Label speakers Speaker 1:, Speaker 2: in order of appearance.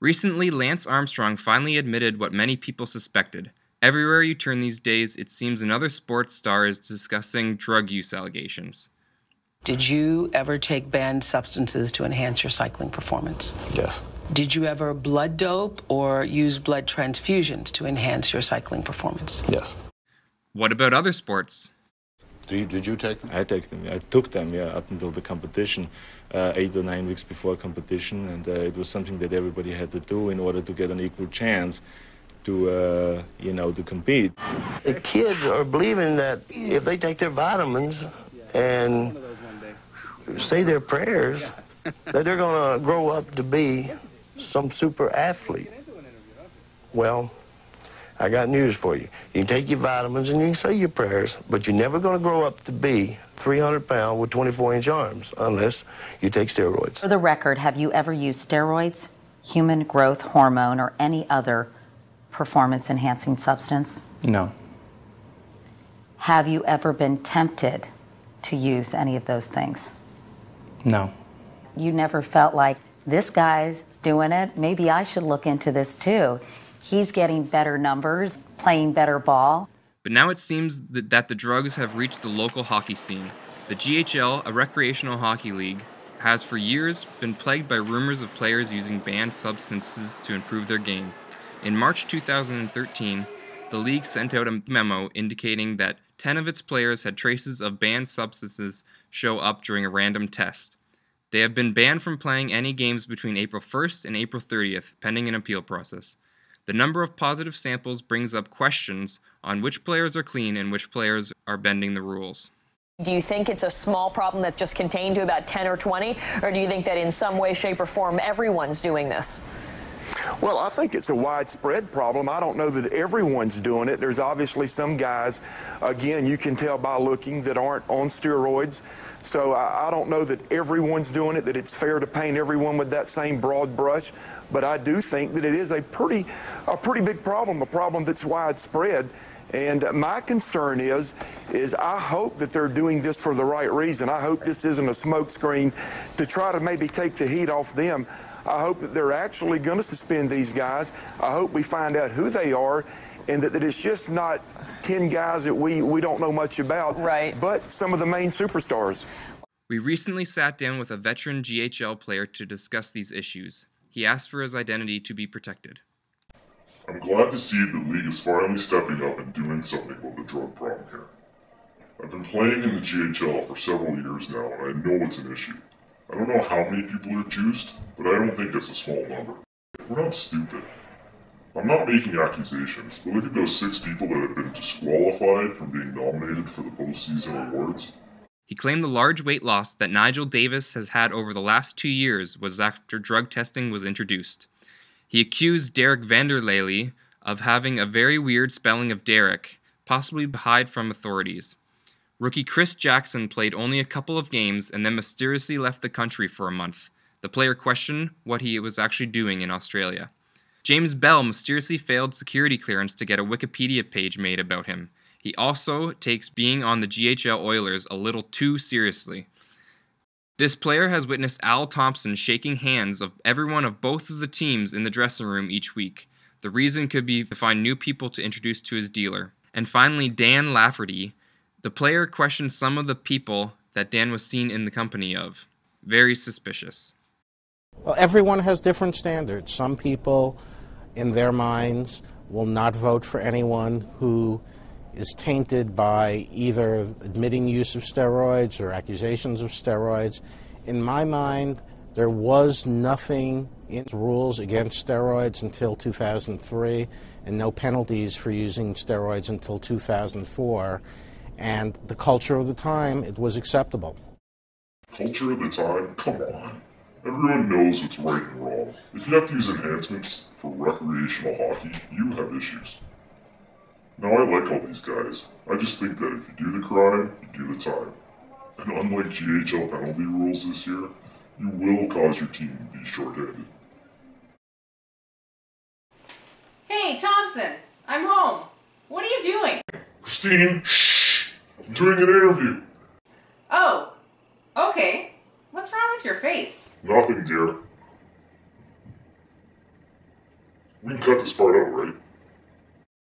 Speaker 1: Recently, Lance Armstrong finally admitted what many people suspected. Everywhere you turn these days, it seems another sports star is discussing drug use allegations.
Speaker 2: Did you ever take banned substances to enhance your cycling performance?
Speaker 3: Yes.
Speaker 2: Did you ever blood dope or use blood transfusions to enhance your cycling performance?
Speaker 3: Yes.
Speaker 1: What about other sports?
Speaker 4: Did you take them?
Speaker 5: I took them, yeah, up until the competition, 8 or 9 weeks before competition, and it was something that everybody had to do in order to get an equal chance to, to compete.
Speaker 6: The kids are believing that if they take their vitamins and say their prayers, that they're going to grow up to be some super athlete. Well, I got news for you. You can take your vitamins and you can say your prayers, but you're never going to grow up to be 300 pounds with 24-inch arms unless you take steroids.
Speaker 7: For the record, have you ever used steroids, human growth hormone, or any other performance-enhancing substance?
Speaker 3: No.
Speaker 7: Have you ever been tempted to use any of those things?
Speaker 3: No.
Speaker 7: You never felt like, this guy's doing it, maybe I should look into this too. He's getting better numbers, playing better ball.
Speaker 1: But now it seems that the drugs have reached the local hockey scene. The GHL, a recreational hockey league, has for years been plagued by rumors of players using banned substances to improve their game. In March 2013, the league sent out a memo indicating that 10 of its players had traces of banned substances show up during a random test. They have been banned from playing any games between April 1st and April 30th, pending an appeal process. The number of positive samples brings up questions on which players are clean and which players are bending the rules.
Speaker 8: Do you think it's a small problem that's just contained to about 10 or 20, or do you think that in some way, shape, or form everyone's doing this?
Speaker 9: Well, I think it's a widespread problem. I don't know that everyone's doing it. There's obviously some guys, again, you can tell by looking, that aren't on steroids. So I don't know that everyone's doing it, that it's fair to paint everyone with that same broad brush. But I do think that it is a pretty big problem, a problem that's widespread. And my concern is I hope that they're doing this for the right reason. I hope this isn't a smokescreen to try to maybe take the heat off them. I hope that they're actually going to suspend these guys. I hope we find out who they are and that it's just not 10 guys that we don't know much about,
Speaker 8: right,
Speaker 9: but some of the main superstars.
Speaker 1: We recently sat down with a veteran GHL player to discuss these issues. He asked for his identity to be protected.
Speaker 10: I'm glad to see the league is finally stepping up and doing something about the drug problem here. I've been playing in the GHL for several years now, and I know it's an issue. I don't know how many people are juiced, but I don't think it's a small number. We're not stupid. I'm not making accusations, but look at those 6 people that have been disqualified from being nominated for the postseason awards.
Speaker 1: He claimed the large weight loss that Nigel Davis has had over the last 2 years was after drug testing was introduced. He accused Derek Vanderlei of having a very weird spelling of Derek, possibly to hide from authorities. Rookie Chris Jackson played only a couple of games and then mysteriously left the country for a month. The player questioned what he was actually doing in Australia. James Bell mysteriously failed security clearance to get a Wikipedia page made about him. He also takes being on the GHL Oilers a little too seriously. This player has witnessed Al Thompson shaking hands of everyone of both of the teams in the dressing room each week. The reason could be to find new people to introduce to his dealer. And finally, Dan Lafferty. The player questioned some of the people that Dan was seen in the company of. Very suspicious.
Speaker 11: Well, everyone has different standards. Some people, in their minds, will not vote for anyone who is tainted by either admitting use of steroids or accusations of steroids. In my mind, there was nothing in the rules against steroids until 2003, and no penalties for using steroids until 2004. And the culture of the time, it was acceptable.
Speaker 10: Culture of the time? Come on. Everyone knows what's right and wrong. If you have to use enhancements for recreational hockey, you have issues. Now, I like all these guys. I just think that if you do the crime, you do the time. And unlike GHL penalty rules this year, you will cause your team to be short-handed.
Speaker 12: Hey, Thompson! I'm home. What are you doing?
Speaker 10: Christine, shh! I'm doing an interview.
Speaker 12: Oh, okay. What's wrong with your face?
Speaker 10: Nothing, dear. We can cut this part out, right?